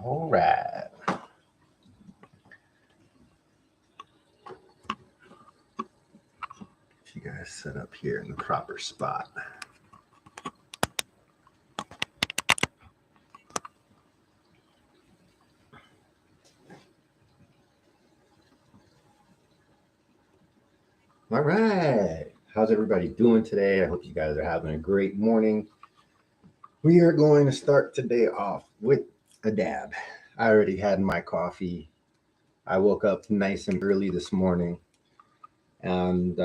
All right. You guys set up here in the proper spot. All right. How's everybody doing today? I hope you guys are having a great morning. We are going to start today off with a dab. I already had my coffee. I woke up nice and early this morning and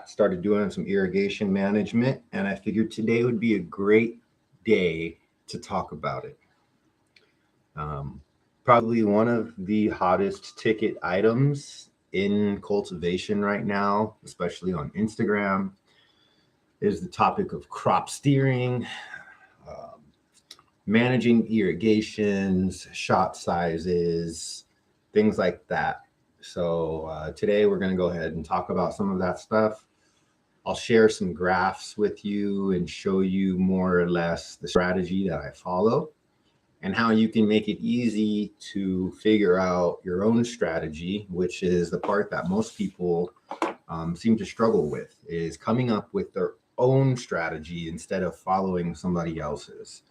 started doing some irrigation management, and I figured today would be a great day to talk about it. Probably one of the hottest ticket items in cultivation right now, especially on Instagram, is the topic of crop steering, managing irrigations, shot sizes, things like that. So today we're going to go ahead and talk about some of that stuff. I'll share some graphs with you and show you more or less the strategy that I follow and how you can make it easy to figure out your own strategy, which is the part that most people seem to struggle with, is coming up with their own strategy instead of following somebody else's.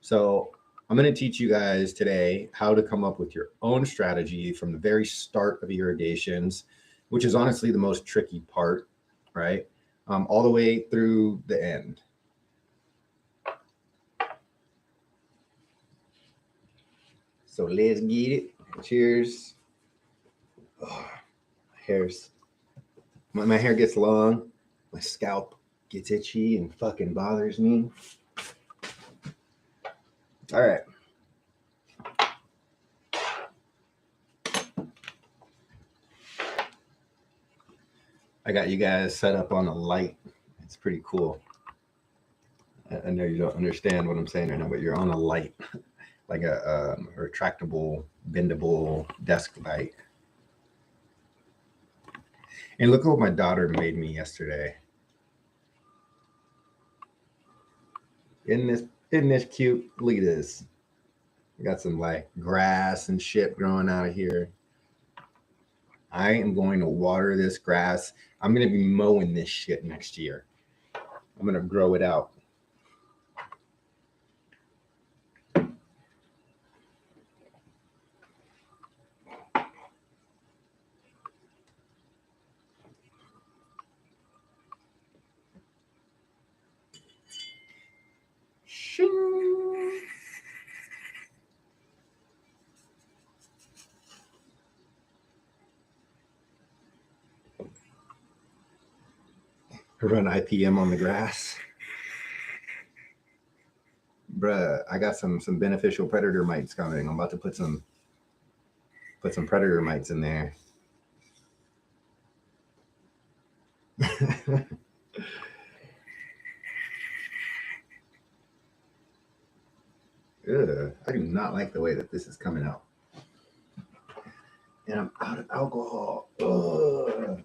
So I'm going to teach you guys today how to come up with your own strategy from the very start of irrigations, which is honestly the most tricky part, right? All the way through the end. So let's get it. Cheers. Oh, my hair gets long. My scalp gets itchy and fucking bothers me. All right. I got you guys set up on a light. It's pretty cool. I know you don't understand what I'm saying right now, but you're on a light. Like a retractable, bendable desk light. And look what my daughter made me yesterday. Isn't this cute? Look at this. I got some like grass and shit growing out of here. I am going to water this grass. I'm going to be mowing this shit next year. I'm going to grow it out. Run IPM on the grass. Bruh, I got some beneficial predator mites coming. I'm about to put some predator mites in there. Ugh, I do not like the way that this is coming out. And I'm out of alcohol. Ugh.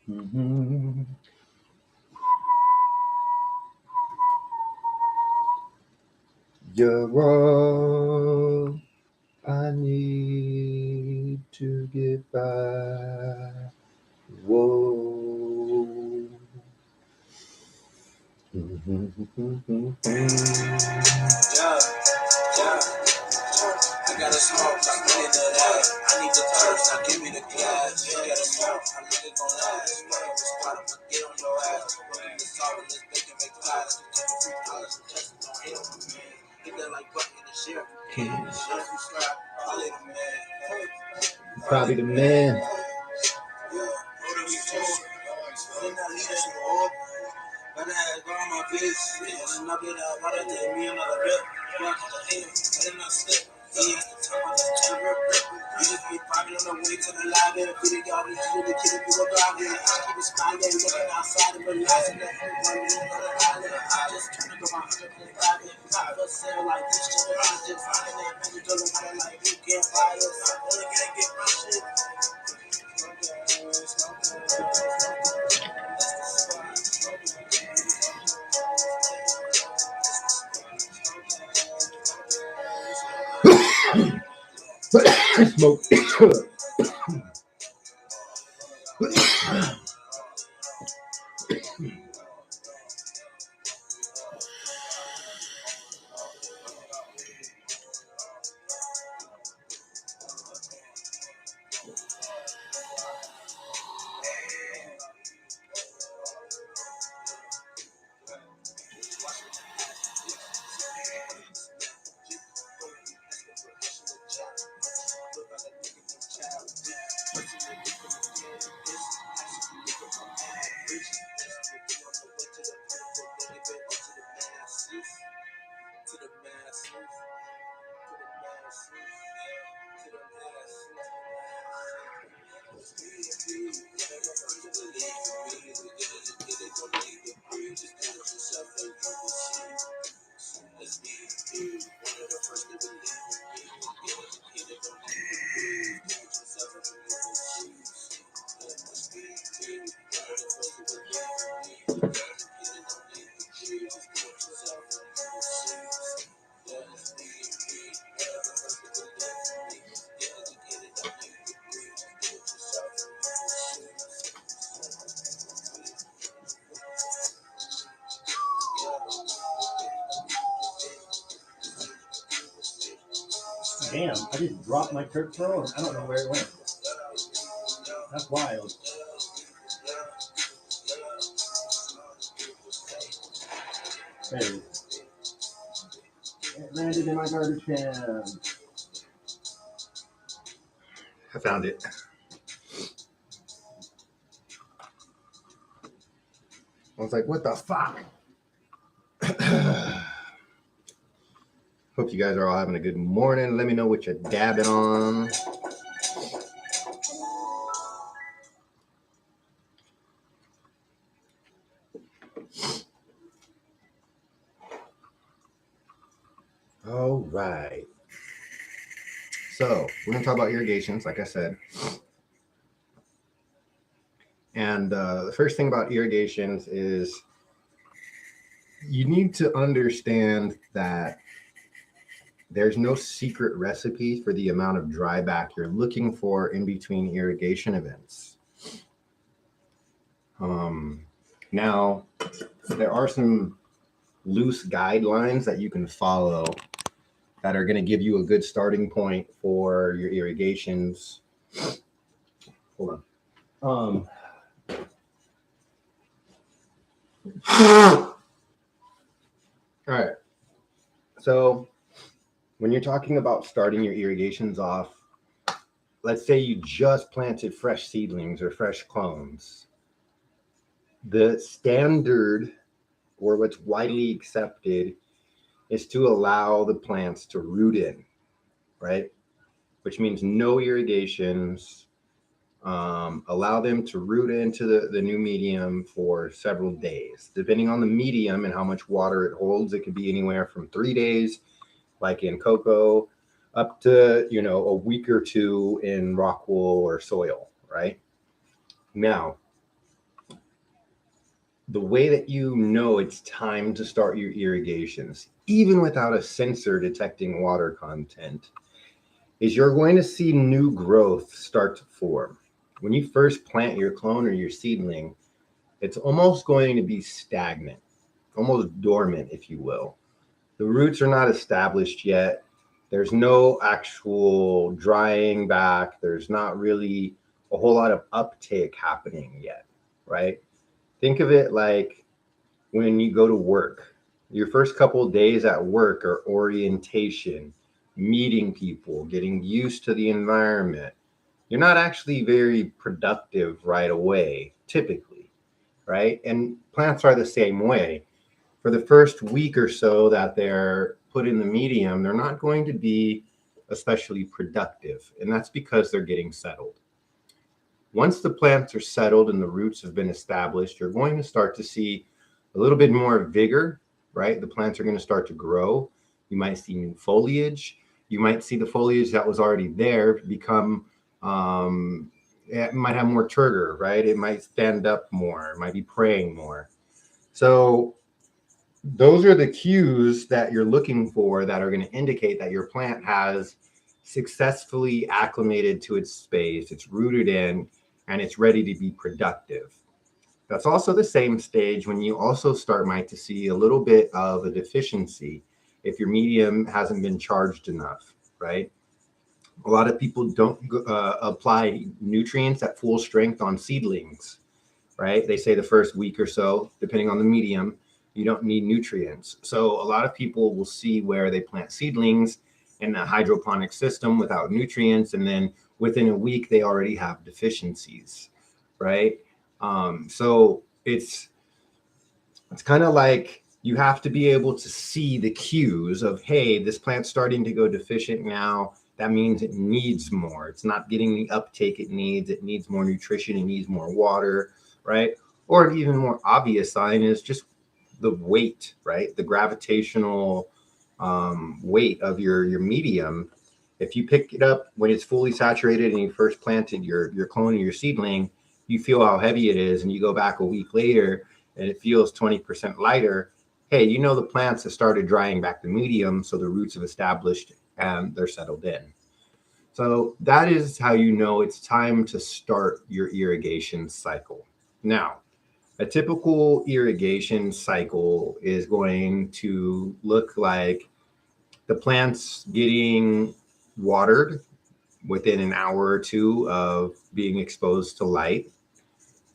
Mm-hmm. You're all I need to get by. Whoa. I got a smoke, I'm getting to that. I need the thirst, now give me the glass. You got a smoke, I'm looking gon' last. When I'm spot, I'ma get on your ass. When the Solventless, they can make class. $free, just don't hate on my man. Hit that like button in the sheriff. Can't sheriff, you slap, probably the man. Probably the man. Yeah, what are we for? Then I lead us in order. But I had gone my face. And I did that, but I take me another rip. Walk to the end, and I slip. He has to tell my never rip with Smoke. Damn, I just dropped my Kirk Pro and I don't know where it went. That's wild. There it is. It landed in my garbage can. I found it. I was like, what the fuck? Hope you guys are all having a good morning. Let me know what you're dabbing on. All right. So we're going to talk about irrigations, like I said. And the first thing about irrigations is you need to understand that there's no secret recipe for the amount of dryback you're looking for in between irrigation events. Now, there are some loose guidelines that you can follow that are going to give you a good starting point for your irrigations. Hold on. All right. So when you're talking about starting your irrigations off, let's say you just planted fresh seedlings or fresh clones. The standard, or what's widely accepted, is to allow the plants to root in, right? Which means no irrigations. Allow them to root into the new medium for several days. Depending on the medium and how much water it holds, it could be anywhere from 3 days, like in cocoa, up to, a week or two in rock wool or soil, right? Now, the way that you know it's time to start your irrigations, even without a sensor detecting water content, is you're going to see new growth start to form. When you first plant your clone or your seedling, it's almost going to be stagnant, almost dormant, if you will. The roots are not established yet. There's no actual drying back. There's not really a whole lot of uptake happening yet, right? Think of it like when you go to work. Your first couple of days at work are orientation, meeting people, getting used to the environment. You're not actually very productive right away, typically, right? And plants are the same way. For the first week or so that they're put in the medium, they're not going to be especially productive. And that's because they're getting settled. Once the plants are settled and the roots have been established, you're going to start to see a little bit more vigor right? The plants are going to start to grow. You might see new foliage. You might see the foliage that was already there become, it might have more turgor, right? It might stand up more, it might be praying more. So those are the cues that you're looking for that are going to indicate that your plant has successfully acclimated to its space, it's rooted in, and it's ready to be productive. That's also the same stage when you also might to see a little bit of a deficiency if your medium hasn't been charged enough, right? A lot of people don't apply nutrients at full strength on seedlings, right? They say the first week or so, depending on the medium, you don't need nutrients. So a lot of people will see where they plant seedlings in a hydroponic system without nutrients, and then within a week they already have deficiencies, right? So it's kind of like you have to be able to see the cues of, hey, this plant's starting to go deficient now. That means it needs more. It's not getting the uptake it needs. It needs more nutrition. It needs more water, right? Or an even more obvious sign is just the weight, right? The gravitational weight of your medium. If you pick it up when it's fully saturated and you first planted your clone or your seedling, you feel how heavy it is, and you go back a week later and it feels 20% lighter. Hey, you know the plants have started drying back the medium, so the roots have established and they're settled in. So that is how you know it's time to start your irrigation cycle. Now, a typical irrigation cycle is going to look like the plants getting watered within an hour or two of being exposed to light,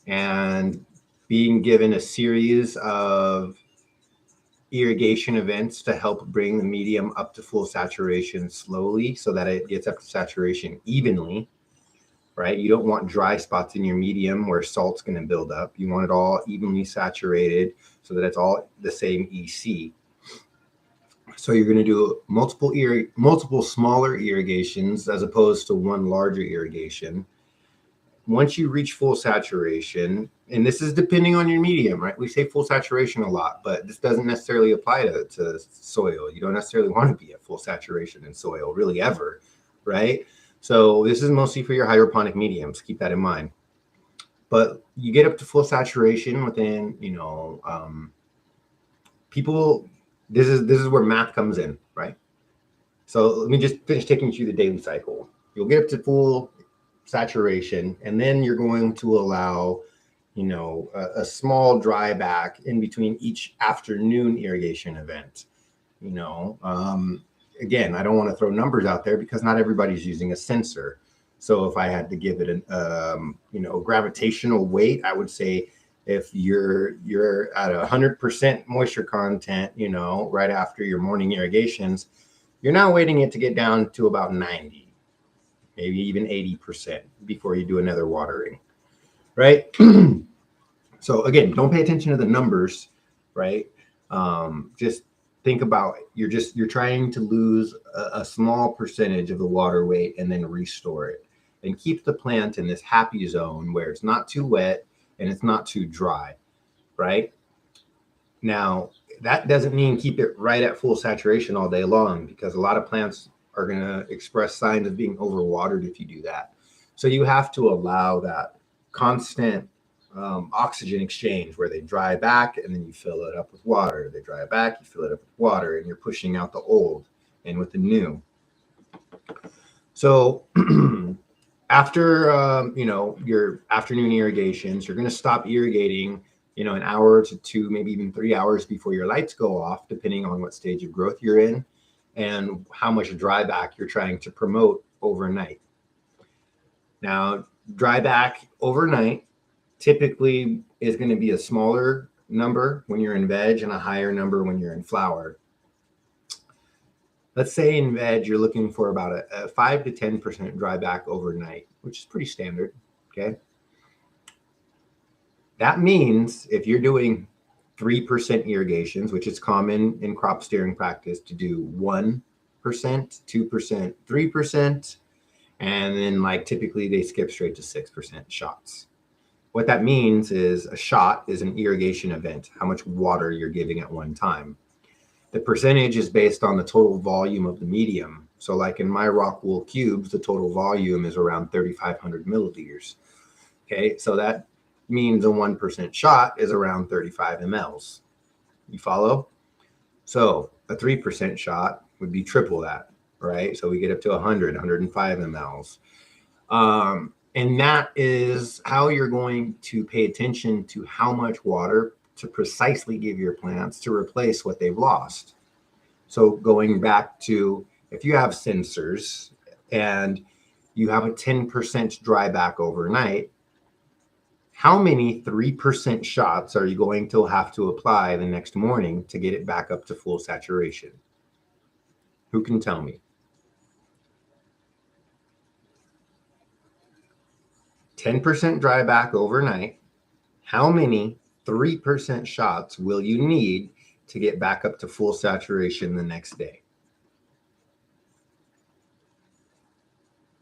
and being given a series of irrigation events to help bring the medium up to full saturation slowly so that it gets up to saturation evenly, right? You don't want dry spots in your medium where salt's going to build up. You want it all evenly saturated so that it's all the same EC. So you're going to do multiple smaller irrigations as opposed to one larger irrigation. Once you reach full saturation, and this is depending on your medium, right? We say full saturation a lot, but this doesn't necessarily apply to soil. You don't necessarily want to be at full saturation in soil, really, ever, right? So this is mostly for your hydroponic mediums. Keep that in mind. But you get up to full saturation within, people. This is where math comes in, right? So let me just finish taking you through the daily cycle. You'll get up to full saturation, and then you're going to allow, a small dry back in between each afternoon irrigation event. Again, I don't want to throw numbers out there because not everybody's using a sensor. So if I had to give it an, gravitational weight, I would say if you're at 100% moisture content, right after your morning irrigations, you're now waiting it to get down to about 90, maybe even 80% before you do another watering, right? So again, don't pay attention to the numbers, right? Just think about you're trying to lose a small percentage of the water weight and then restore it, and keep the plant in this happy zone where it's not too wet and it's not too dry, right? Now, that doesn't mean keep it right at full saturation all day long, because a lot of plants are going to express signs of being overwatered if you do that. So you have to allow that constant oxygen exchange where they dry back and then you fill it up with water. They dry back, you fill it up with water, and you're pushing out the old and with the new. So after your afternoon irrigations, you're going to stop irrigating an hour to 2, maybe even 3 hours before your lights go off, depending on what stage of growth you're in and how much dry back you're trying to promote overnight. Now, dry back overnight typically is going to be a smaller number when you're in veg and a higher number when you're in flower. Let's say in veg, you're looking for about a 5 to 10% dry back overnight, which is pretty standard, okay? That means if you're doing 3% irrigations, which is common in crop steering practice to do 1%, 2%, 3%, and then typically they skip straight to 6% shots. What that means is a shot is an irrigation event, how much water you're giving at one time. The percentage is based on the total volume of the medium. So like in my rock wool cubes, the total volume is around 3,500 milliliters. Okay, so that means a 1% shot is around 35 mLs. You follow? So a 3% shot would be triple that, right? So we get up to 100, 105 mLs. And that is how you're going to pay attention to how much water to precisely give your plants to replace what they've lost. So going back to, if you have sensors and you have a 10% dry back overnight, how many 3% shots are you going to have to apply the next morning to get it back up to full saturation? Who can tell me? 10% dry back overnight. How many 3% shots will you need to get back up to full saturation the next day?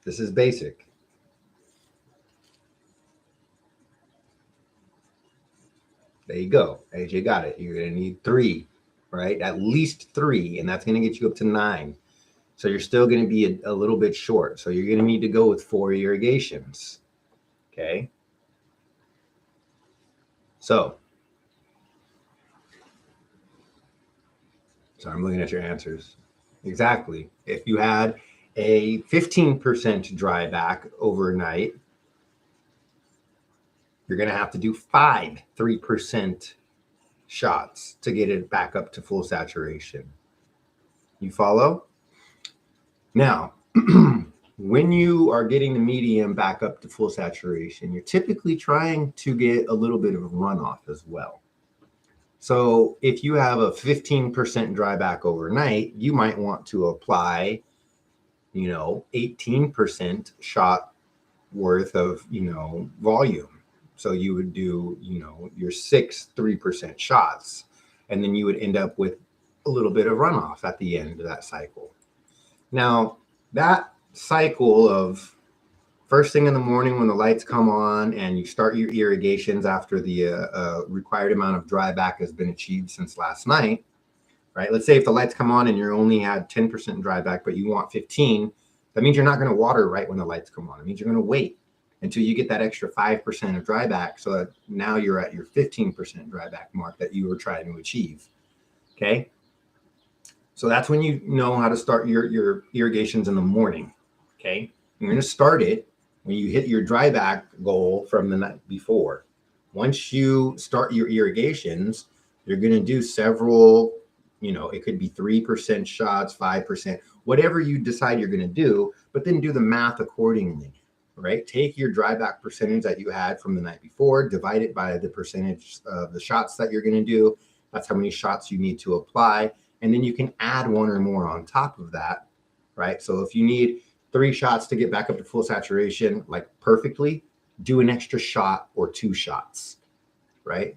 This is basic. There you go. AJ got it. You're going to need 3, right? At least 3, and that's going to get you up to 9. So you're still going to be a little bit short. So you're going to need to go with 4 irrigations. Okay. So I'm looking at your answers. Exactly. If you had a 15% dry back overnight, you're going to have to do 5 3% shots to get it back up to full saturation. You follow? Now, when you are getting the medium back up to full saturation, you're typically trying to get a little bit of runoff as well. So if you have a 15% dry back overnight, you might want to apply, 18% shot worth of, volume. So you would do, your 6 3% shots, and then you would end up with a little bit of runoff at the end of that cycle. Now, that cycle of first thing in the morning when the lights come on and you start your irrigations after the required amount of dry back has been achieved since last night, right? Let's say if the lights come on and you only had 10% dry back, but you want 15, that means you're not going to water right when the lights come on. It means you're going to wait until you get that extra 5% of dry back, so that now you're at your 15% dry back mark that you were trying to achieve. Okay. So that's when you know how to start your irrigations in the morning. Okay. You're going to start it when you hit your dry back goal from the night before. Once you start your irrigations, you're going to do several, it could be 3% shots, 5%, whatever you decide you're going to do, but then do the math accordingly, right? Take your dry back percentage that you had from the night before, divide it by the percentage of the shots that you're going to do. That's how many shots you need to apply. And then you can add 1 or more on top of that, right? So if you need 3 shots to get back up to full saturation, like perfectly, do an extra shot or 2 shots, right?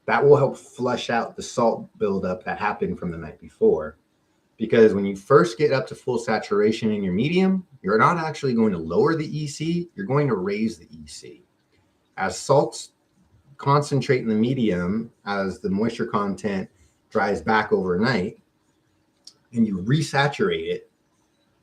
That will help flush out the salt buildup that happened from the night before. Because when you first get up to full saturation in your medium, you're not actually going to lower the EC, you're going to raise the EC. As salts concentrate in the medium, as the moisture content dries back overnight, and you resaturate it,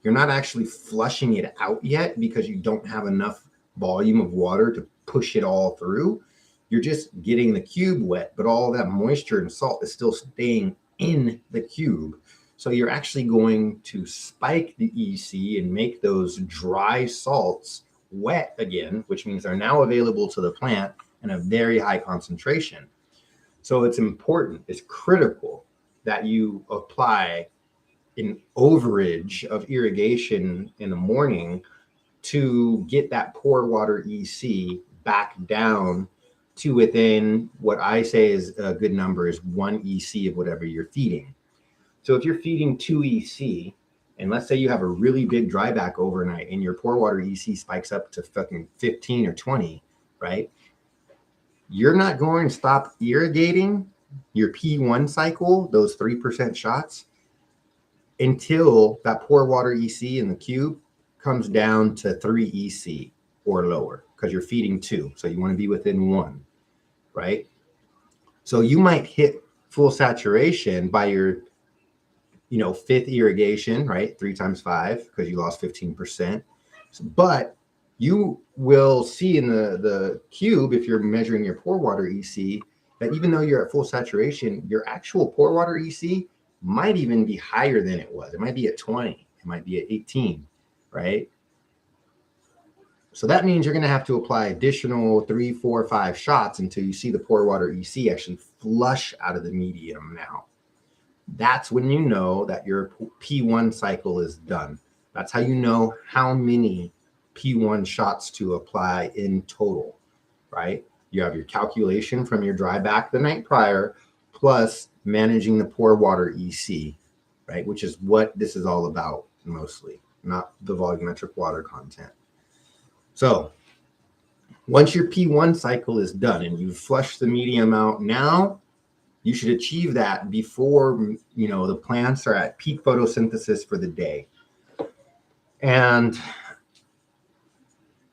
you're not actually flushing it out yet because you don't have enough volume of water to push it all through. You're just getting the cube wet, but all that moisture and salt is still staying in the cube. So you're actually going to spike the EC and make those dry salts wet again, which means they're now available to the plant in a very high concentration. So it's important, it's critical that you apply an overage of irrigation in the morning to get that pour water EC back down to within what I say is a good number is 1 EC of whatever you're feeding. So if you're feeding 2 EC, and let's say you have a really big dry back overnight and your pour water EC spikes up to fucking 15 or 20, right? You're not going to stop irrigating your P1 cycle, those 3% shots, until that pour water EC in the cube comes down to 3 EC or lower, because you're feeding 2. So you want to be within 1, right? So you might hit full saturation by your fifth irrigation, right? 3 times 5 because you lost 15%. But you will see in the cube, if you're measuring your pore water EC, that even though you're at full saturation, your actual pore water EC might even be higher than it was. It might be at 20. It might be at 18, right? So that means you're going to have to apply additional 3, 4, 5 shots until you see the pore water EC actually flush out of the medium now. That's when you know that your P1 cycle is done. That's how you know how many P1 shots to apply in total, right? You have your calculation from your dry back the night prior, plus managing the pore water EC, right? Which is what this is all about mostly, not the volumetric water content. So once your P1 cycle is done and you've flushed the medium out, now you should achieve that before, the plants are at peak photosynthesis for the day. And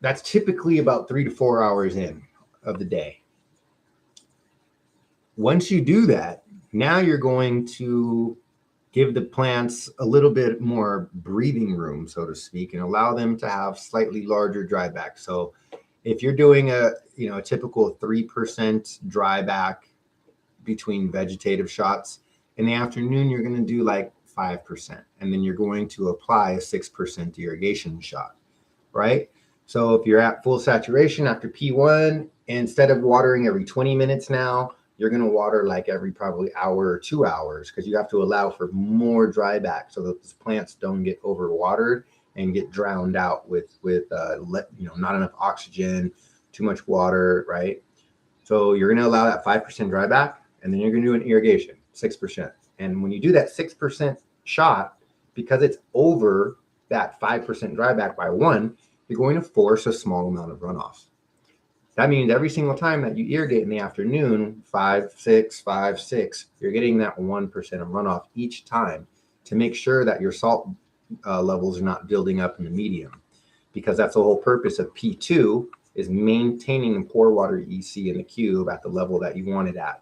that's typically about 3 to 4 hours in of the day. Once you do that, now you're going to give the plants a little bit more breathing room, so to speak, and allow them to have slightly larger dry back. So if you're doing a typical 3% dry back between vegetative shots, in the afternoon, you're going to do like 5%, and then you're going to apply a 6% irrigation shot, right? So if you're at full saturation after P1, instead of watering every 20 minutes now, you're going to water like every probably hour or 2 hours, because you have to allow for more dry back so that the plants don't get overwatered and get drowned out with not enough oxygen, too much water, right? So you're going to allow that 5% dry back, and then you're going to do an irrigation, 6%. And when you do that 6% shot, because it's over that 5% dry back by 1, you're going to force a small amount of runoff. That means every single time that you irrigate in the afternoon, 5, 6, 5, 6, you're getting that 1% of runoff each time to make sure that your salt levels are not building up in the medium, because that's the whole purpose of P2, is maintaining the pore water EC in the cube at the level that you want it at,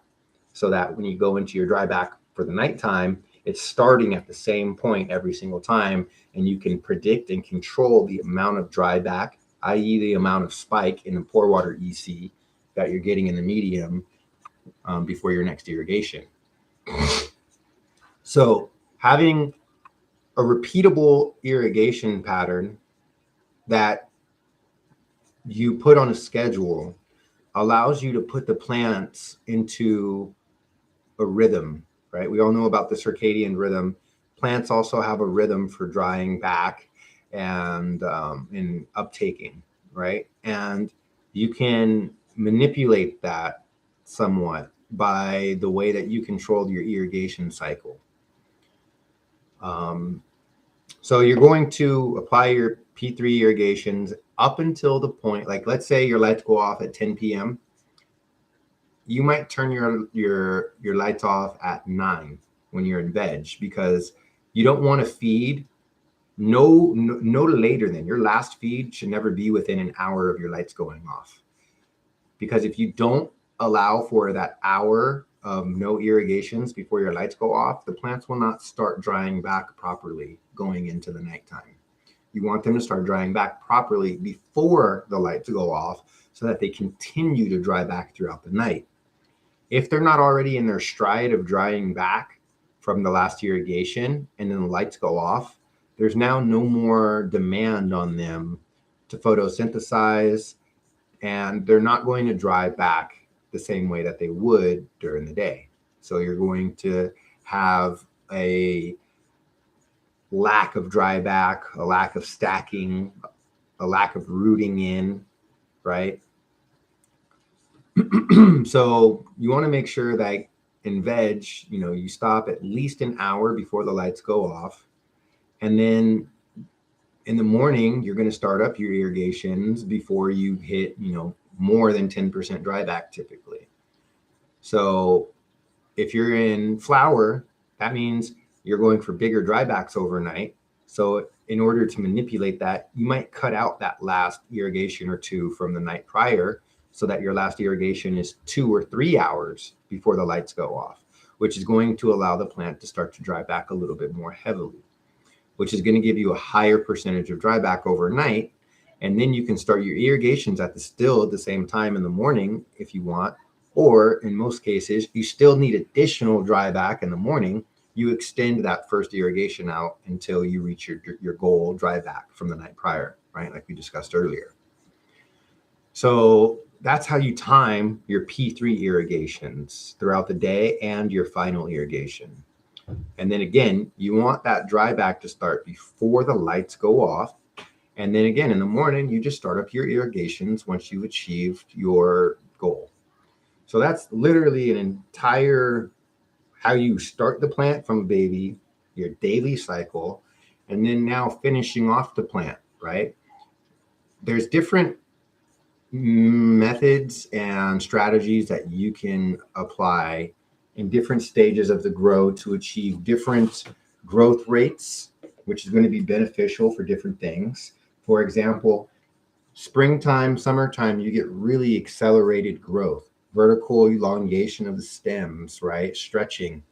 so that when you go into your dry back for the nighttime, it's starting at the same point every single time, and you can predict and control the amount of dry back, i.e. the amount of spike in the pore water EC that you're getting in the medium before your next irrigation. So having a repeatable irrigation pattern that you put on a schedule allows you to put the plants into a rhythm, right? We all know about the circadian rhythm. Plants also have a rhythm for drying back and in uptaking, right? And you can manipulate that somewhat by the way that you control your irrigation cycle. So you're going to apply your P3 irrigations up until the point, like let's say your lights go off at 10 p.m. You might turn your lights off at 9 when you're in veg, because you don't want to feed no later than your last feed should never be within an hour of your lights going off. Because if you don't allow for that hour of no irrigations before your lights go off, the plants will not start drying back properly going into the nighttime. You want them to start drying back properly before the lights go off so that they continue to dry back throughout the night. If they're not already in their stride of drying back from the last irrigation and then the lights go off, there's now no more demand on them to photosynthesize, and they're not going to dry back the same way that they would during the day. So you're going to have a lack of dry back, a lack of stacking, a lack of rooting in, right? So you want to make sure that in veg, you stop at least an hour before the lights go off. And then in the morning, you're going to start up your irrigations before you hit, more than 10% dry back typically. So if you're in flower, that means you're going for bigger dry backs overnight. So in order to manipulate that, you might cut out that last irrigation or two from the night prior, so that your last irrigation is 2 or 3 hours before the lights go off. which is going to allow the plant to start to dry back a little bit more heavily, which is going to give you a higher percentage of dry back overnight. And then you can start your irrigations at the same time in the morning if you want, or in most cases, you still need additional dry back in the morning. You extend that first irrigation out until you reach your goal dry back from the night prior, right? Like we discussed earlier. So that's how you time your P3 irrigations throughout the day and your final irrigation. And then again, you want that dry back to start before the lights go off. And then again, in the morning, you just start up your irrigations once you've achieved your goal. So that's literally an entire how you start the plant from a baby, your daily cycle, and then now finishing off the plant, right? There's different methods and strategies that you can apply in different stages of the grow to achieve different growth rates, which is going to be beneficial for different things. For example, springtime, summertime, you get really accelerated growth, vertical elongation of the stems, right? Stretching.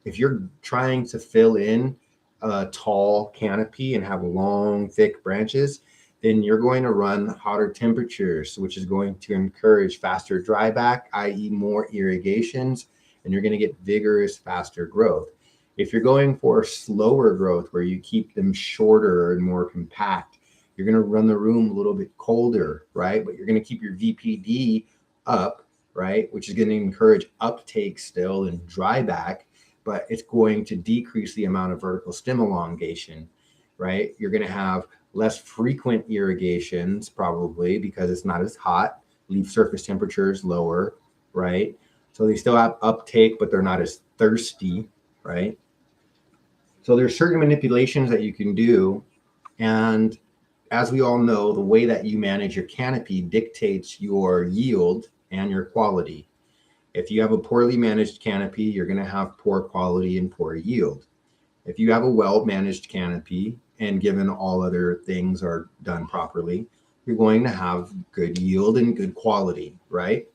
If you're trying to fill in a tall canopy and have long, thick branches, then you're going to run hotter temperatures, which is going to encourage faster dry back, i.e. more irrigations, and you're going to get vigorous, faster growth. If you're going for slower growth where you keep them shorter and more compact, you're going to run the room a little bit colder, right? But you're going to keep your VPD up, right? Which is going to encourage uptake still and dry back, but it's going to decrease the amount of vertical stem elongation, right? You're going to have less frequent irrigations probably because it's not as hot. Leaf surface temperature is lower, right? So they still have uptake, but they're not as thirsty, right? So there's certain manipulations that you can do. And as we all know, the way that you manage your canopy dictates your yield and your quality. If you have a poorly managed canopy, you're going to have poor quality and poor yield. If you have a well-managed canopy, and given all other things are done properly, you're going to have good yield and good quality, right?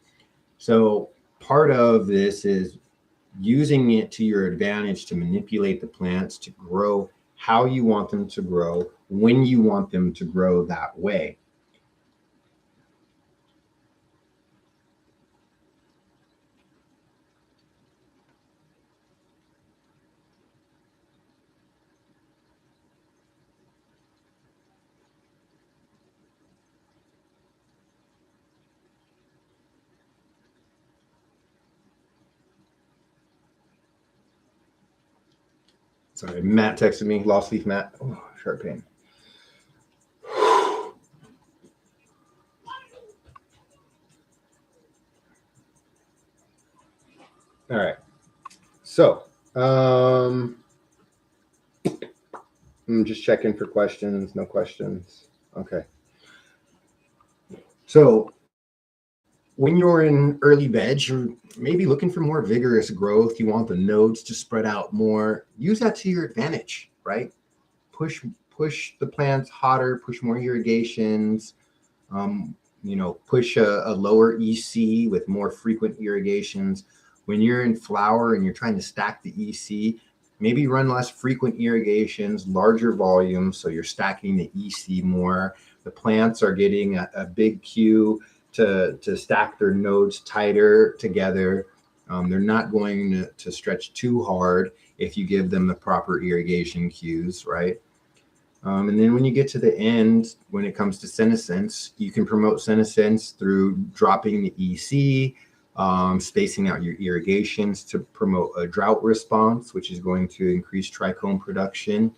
So part of this is using it to your advantage to manipulate the plants to grow how you want them to grow, when you want them to grow that way. Sorry, Matt texted me, lost leaf Matt. Oh, sharp pain. All right. So, I'm just checking for questions. No questions. Okay. So, when you're in early veg, you're maybe looking for more vigorous growth. You want the nodes to spread out more. Use that to your advantage, right? Push the plants hotter, push more irrigations, push a lower EC with more frequent irrigations. When you're in flower and you're trying to stack the EC, maybe run less frequent irrigations, larger volumes, so you're stacking the EC more. The plants are getting a big cue to stack their nodes tighter together. They're not going to stretch too hard if you give them the proper irrigation cues, right? And then when you get to the end, when it comes to senescence, you can promote senescence through dropping the EC, spacing out your irrigations to promote a drought response, which is going to increase trichome production.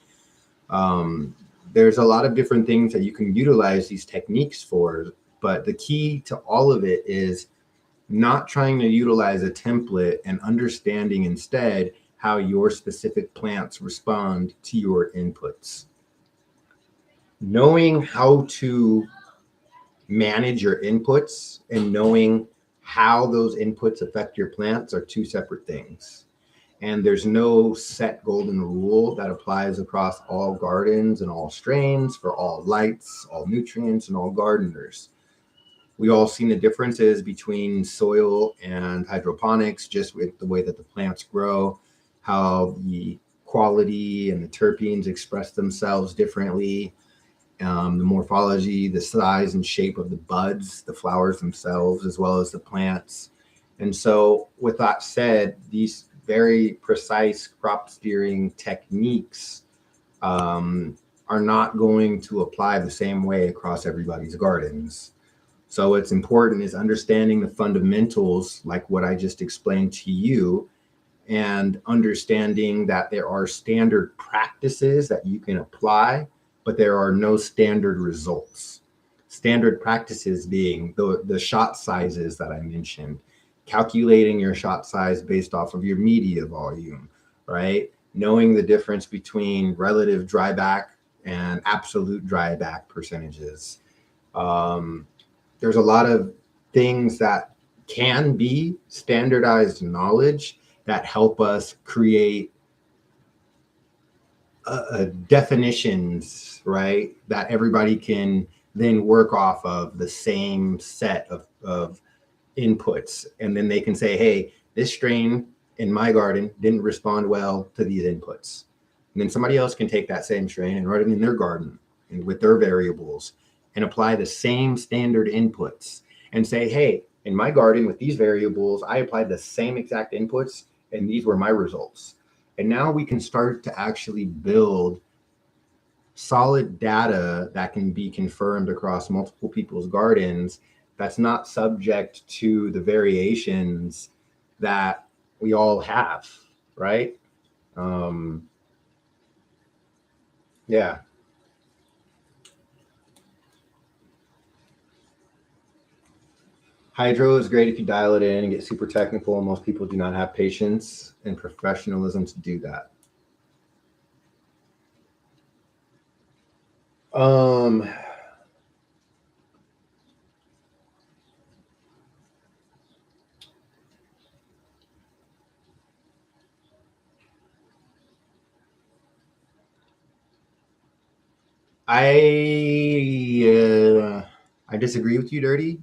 There's a lot of different things that you can utilize these techniques for, but the key to all of it is not trying to utilize a template and understanding instead how your specific plants respond to your inputs. Knowing how to manage your inputs and knowing how those inputs affect your plants are two separate things. And there's no set golden rule that applies across all gardens and all strains for all lights, all nutrients, and all gardeners. We all seen the differences between soil and hydroponics, just with the way that the plants grow, how the quality and the terpenes express themselves differently, the morphology, the size and shape of the buds, the flowers themselves, as well as the plants. And so with that said, these very precise crop steering techniques are not going to apply the same way across everybody's gardens. So what's important is understanding the fundamentals, like what I just explained to you, and understanding that there are standard practices that you can apply, but there are no standard results. Standard practices being the shot sizes that I mentioned, calculating your shot size based off of your media volume, right? Knowing the difference between relative dryback and absolute dryback percentages. There's a lot of things that can be standardized knowledge that help us create definitions, right? That everybody can then work off of the same set of inputs. And then they can say, hey, this strain in my garden didn't respond well to these inputs. And then somebody else can take that same strain and run it in their garden and with their variables and apply the same standard inputs and say, hey, in my garden with these variables, I applied the same exact inputs and these were my results. And now we can start to actually build solid data that can be confirmed across multiple people's gardens that's not subject to the variations that we all have, right? Yeah. Hydro is great if you dial it in and get super technical. Most people do not have patience and professionalism to do that. I disagree with you, Dirty.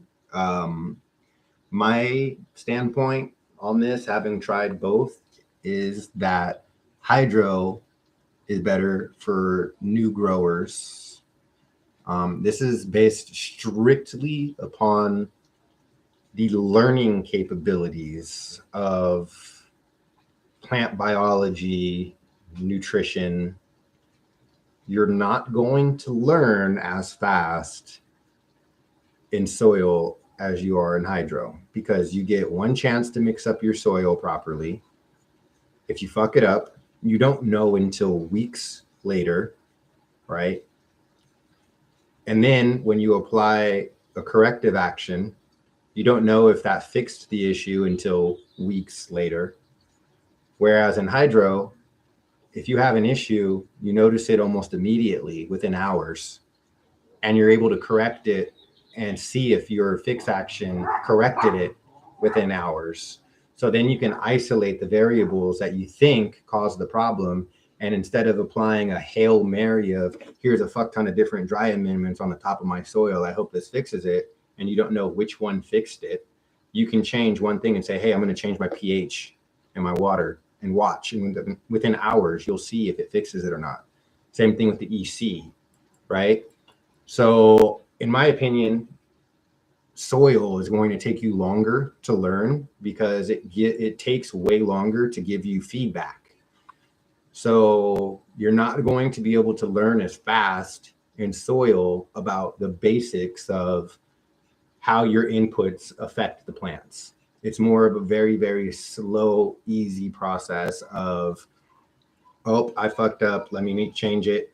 My standpoint on this, having tried both, is that hydro is better for new growers. This is based strictly upon the learning capabilities of plant biology, nutrition. You're not going to learn as fast in soil as you are in hydro because you get one chance to mix up your soil properly. If you fuck it up, you don't know until weeks later, right? And then when you apply a corrective action, you don't know if that fixed the issue until weeks later. Whereas in hydro, if you have an issue, you notice it almost immediately within hours, and you're able to correct it and see if your fix action corrected it within hours. So then you can isolate the variables that you think caused the problem. And instead of applying a Hail Mary of here's a fuck ton of different dry amendments on the top of my soil, I hope this fixes it, and you don't know which one fixed it, you can change one thing and say, hey, I'm going to change my pH and my water and watch. And within hours, you'll see if it fixes it or not. Same thing with the EC, right? So in my opinion, soil is going to take you longer to learn because it takes way longer to give you feedback. So you're not going to be able to learn as fast in soil about the basics of how your inputs affect the plants. It's more of a very, very slow, easy process of, oh, I fucked up. Let me change it.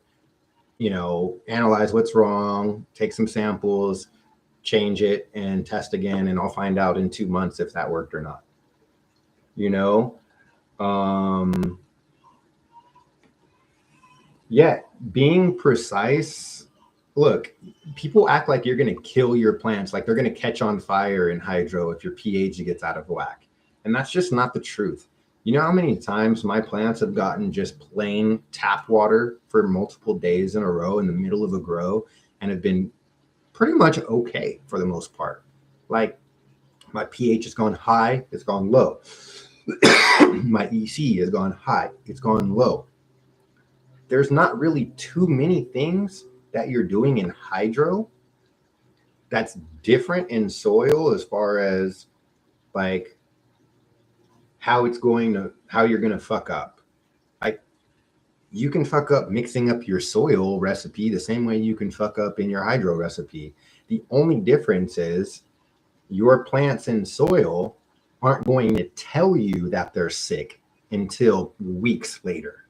Analyze what's wrong, take some samples, change it, and test again. And I'll find out in 2 months if that worked or not. Yeah, being precise. Look, people act like you're going to kill your plants, like they're going to catch on fire in hydro if your pH gets out of whack. And that's just not the truth. You know how many times my plants have gotten just plain tap water for multiple days in a row in the middle of a grow and have been pretty much okay for the most part. Like my pH has gone high, it's gone low. My EC has gone high, it's gone low. There's not really too many things that you're doing in hydro that's different in soil as far as like how you're going to fuck up. Like you can fuck up mixing up your soil recipe the same way you can fuck up in your hydro recipe. The only difference is your plants in soil aren't going to tell you that they're sick until weeks later.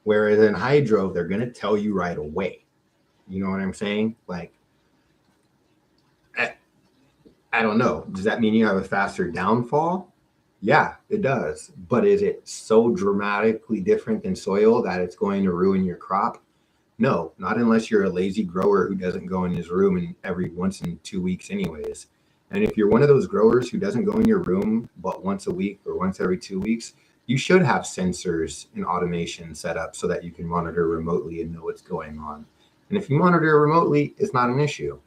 Whereas in hydro, they're going to tell you right away. You know what I'm saying? Like, I don't know. Does that mean you have a faster downfall? Yeah, it does. But is it so dramatically different than soil that it's going to ruin your crop? No, not unless you're a lazy grower who doesn't go in his room and every once in 2 weeks anyways. And if you're one of those growers who doesn't go in your room but once a week or once every 2 weeks, you should have sensors and automation set up so that you can monitor remotely and know what's going on. And if you monitor remotely, it's not an issue.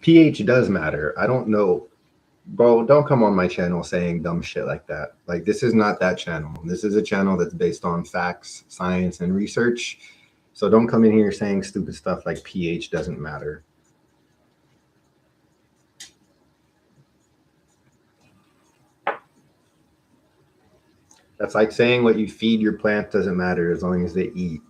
pH does matter. I don't know. Bro, don't come on my channel saying dumb shit like that. Like, this is not that channel. This is a channel that's based on facts, science, and research. So don't come in here saying stupid stuff like pH doesn't matter. That's like saying what you feed your plant doesn't matter as long as they eat.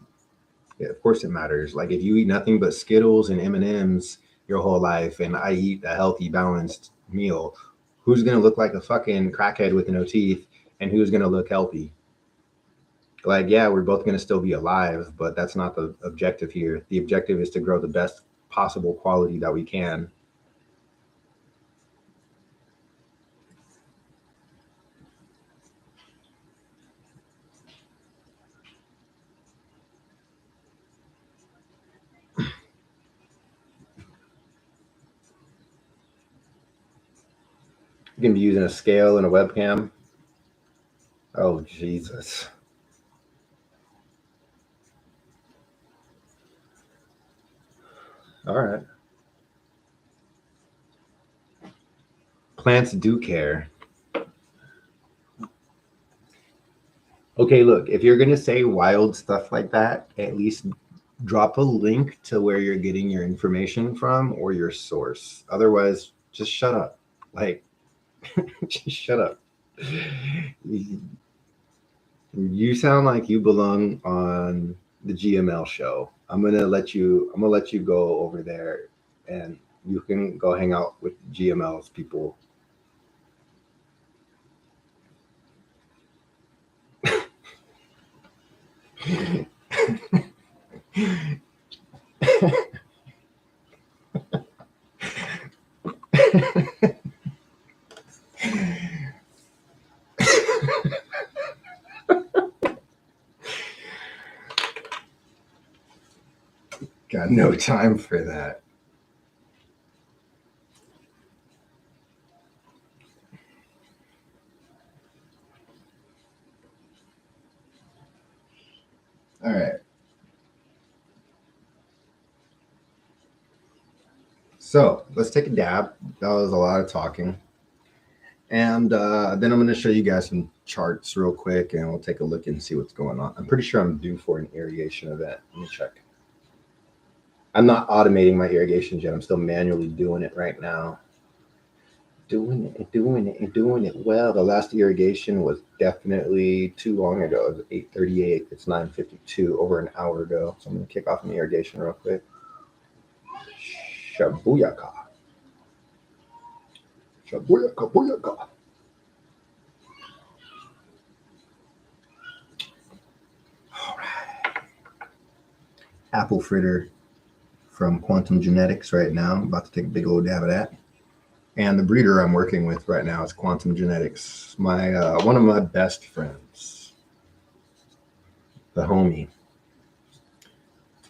Yeah, of course it matters. Like if you eat nothing but Skittles and M&Ms your whole life and I eat a healthy, balanced meal, who's going to look like a fucking crackhead with no teeth and who's going to look healthy? Like, yeah, we're both going to still be alive, but that's not the objective here. The objective is to grow the best possible quality that we can. You can be using a scale and a webcam. Oh, Jesus. All right. Plants do care. Okay, look, if you're going to say wild stuff like that, at least drop a link to where you're getting your information from or your source. Otherwise, just shut up. Like, just shut up. You sound like you belong on the GML show. I'm gonna let you go over there and you can go hang out with GML's people. Got no time for that. All right. So let's take a dab. That was a lot of talking. And then I'm going to show you guys some charts real quick and we'll take a look and see what's going on. I'm pretty sure I'm due for an irrigation event. Let me check. I'm not automating my irrigations yet. I'm still manually doing it right now. Doing it well. The last irrigation was definitely too long ago. It was 8:38. It's 9:52, over an hour ago. So I'm going to kick off an irrigation real quick. Shabuyaka. Shabuyaka, buyaka. All right. Apple fritter from Quantum Genetics right now. I'm about to take a big old dab of that. And the breeder I'm working with right now is Quantum Genetics. My one of my best friends, the homie.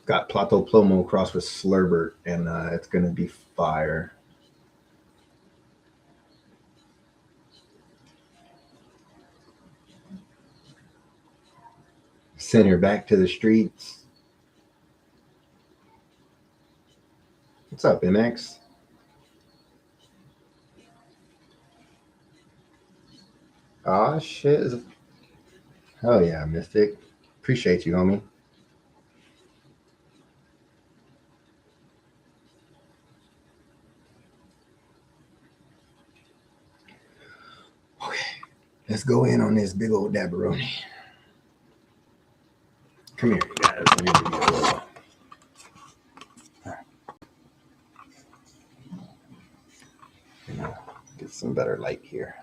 Got Plato Plomo crossed with Slurbert, and it's going to be fire. Send her back to the streets. What's up, MX? Aw, shit. Hell yeah, Mystic. Appreciate you, homie. Okay, let's go in on this big old dabberoni. Come here, you guys. Let me give you a little. Get some better light here.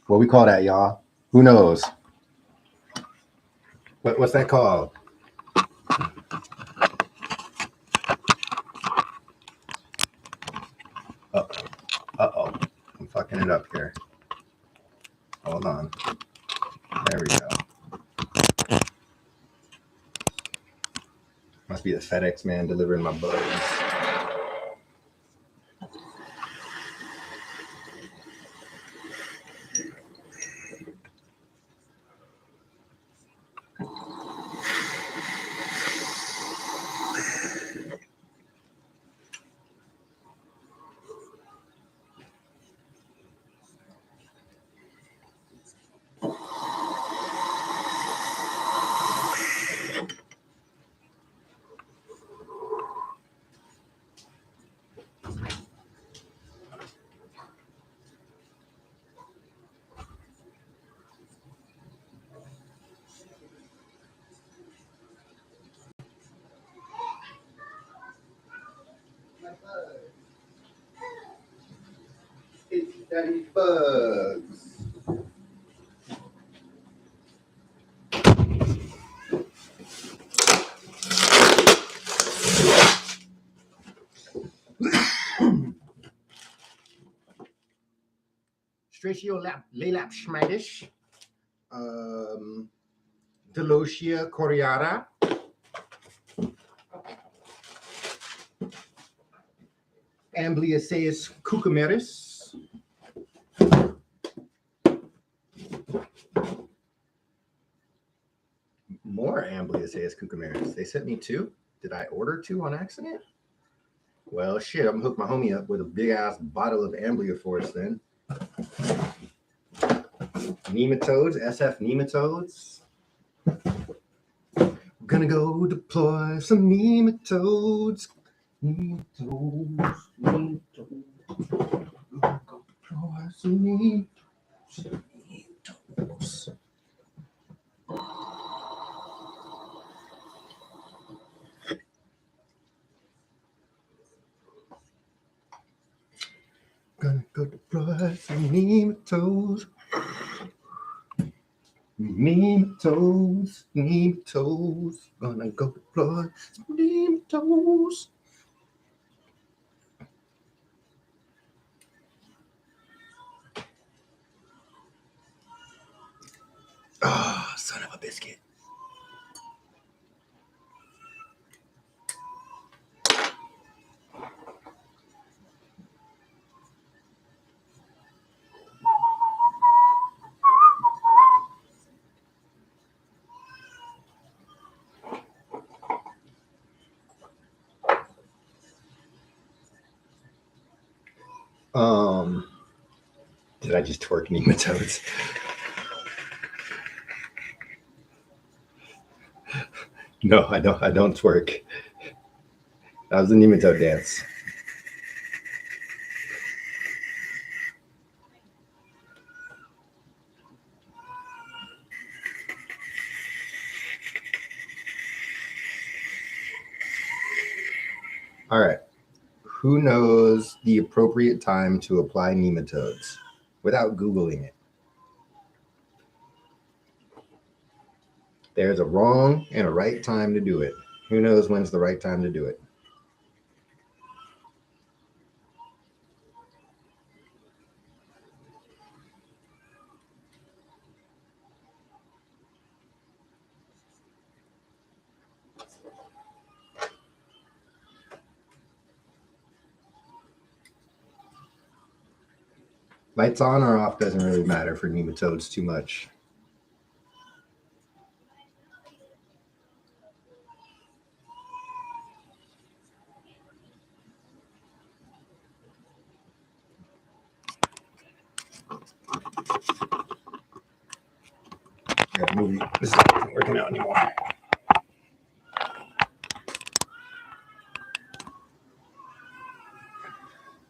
What we call that, y'all? Who knows? What's that called? Uh-oh. I'm fucking it up here. Hold on. There we go. Must be the FedEx man delivering my bugs. It's Daddy Bugs. Stratiolap schmeidisch. Delosia coriata. Amblyoceus cucumeris. More Amblyoceus cucumeris. They sent me 2. Did I order 2 on accident? Well, shit, I'm gonna hook my homie up with a big ass bottle of Amblyoforce then. Nematodes, SF nematodes. We're gonna go deploy some nematodes. Nematodes, nematodes. We're gonna go deploy some nematodes. Gonna go deploy some nematodes. Nematodes, nematodes. Gonna go deploy some nematodes. Ah, oh, son of a biscuit. Did I just twerk nematodes? No, I don't twerk. That was the nematode dance. All right. Who knows the appropriate time to apply nematodes without Googling it? There's a wrong and a right time to do it. Who knows when's the right time to do it? Lights on or off doesn't really matter for nematodes too much. Yeah, movie. This isn't working out anymore.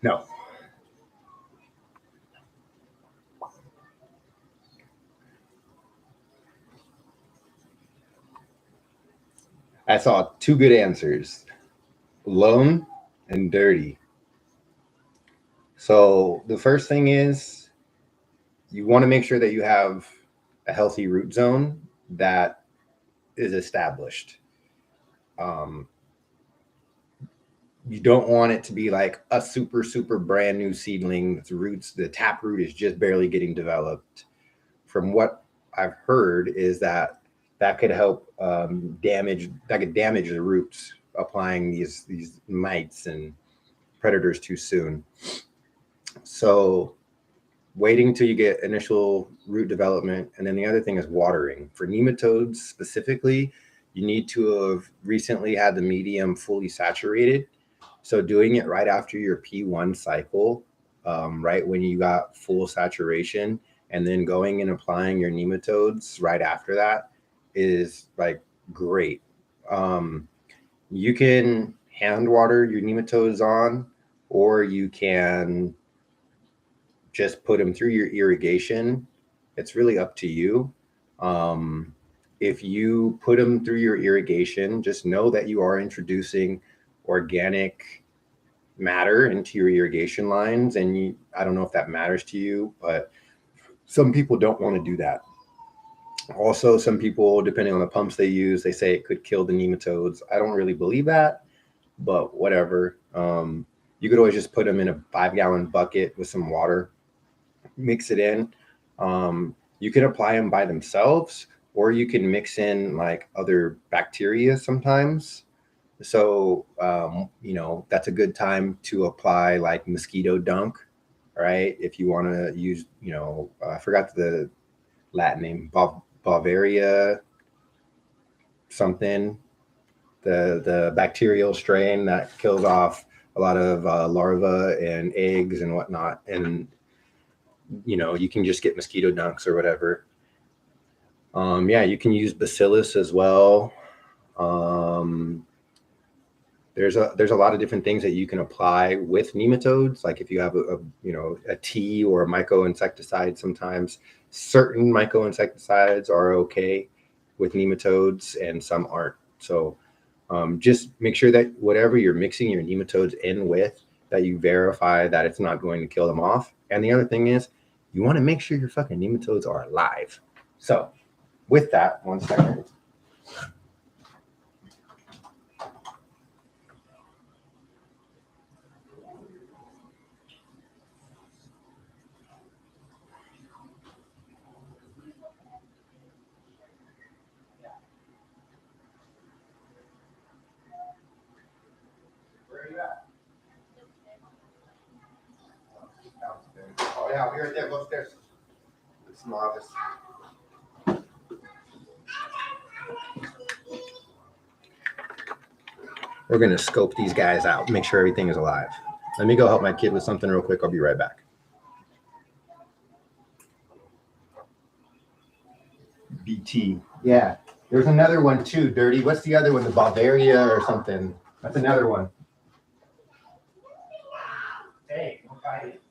No. I saw two good answers: lone and dirty. So the first thing is you want to make sure that you have a healthy root zone that is established. Um, you don't want it to be like a super brand new seedling. The roots, the tap root is just barely getting developed. From what I've heard is that could help damage the roots, applying these mites and predators too soon. So waiting till you get initial root development. And then the other thing is watering. For nematodes specifically, you need to have recently had the medium fully saturated. So doing it right after your P1 cycle, right when you got full saturation, and then going and applying your nematodes right after that is like great. You can hand water your nematodes on, or you can just put them through your irrigation. It's really up to you. If you put them through your irrigation, just know that you are introducing organic matter into your irrigation lines. And I don't know if that matters to you, but some people don't want to do that. Also, some people, depending on the pumps they use, they say it could kill the nematodes. I don't really believe that, but whatever. You could always just put them in a 5-gallon bucket with some water, mix it in. You can apply them by themselves, or you can mix in like other bacteria sometimes. So, that's a good time to apply like mosquito dunk, right? If you want to use, I forgot the Latin name, Bavaria something, the bacterial strain that kills off a lot of larvae and eggs and whatnot. And you can just get mosquito dunks or whatever. Yeah, you can use bacillus as well. There's a lot of different things that you can apply with nematodes. Like if you have a tea or a myco-insecticide, sometimes certain myco-insecticides are okay with nematodes and some aren't. So just make sure that whatever you're mixing your nematodes in with, that you verify that it's not going to kill them off. And the other thing is, you want to make sure your fucking nematodes are alive. So with that, 1 second. Where are you at? Oh yeah, I'll be right there. Go upstairs. It's in the office. We're gonna scope these guys out, make sure everything is alive. Let me go help my kid with something real quick. I'll be right back. BT. Yeah. There's another one too, Dirty. What's the other one? The Bavaria or something. That's another one. Hey, don't fight it.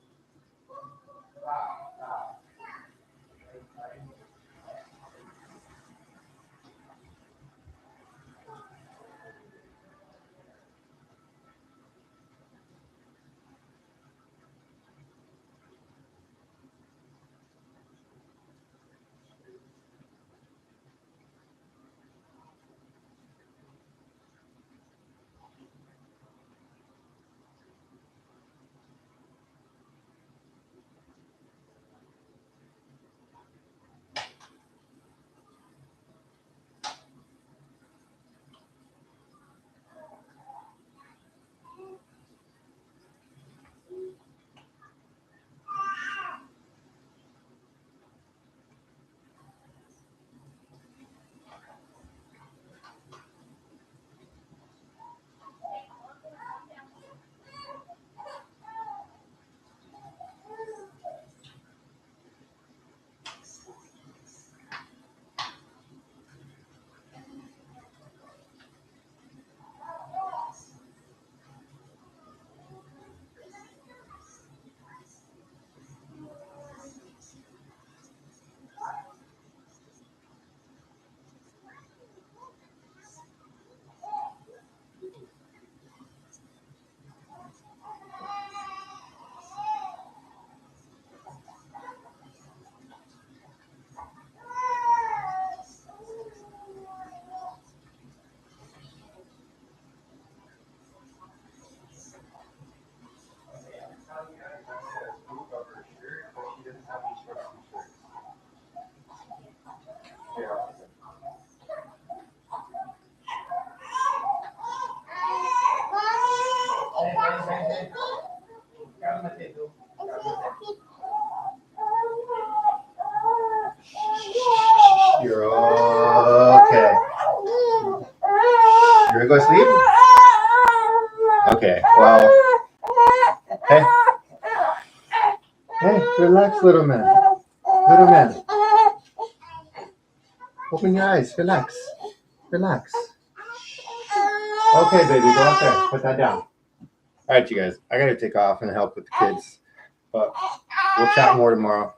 Hey, relax, little man. Little man. Open your eyes. Relax. Relax. Okay, baby, go out there. Put that down. All right, you guys. I got to take off and help with the kids. But we'll chat more tomorrow.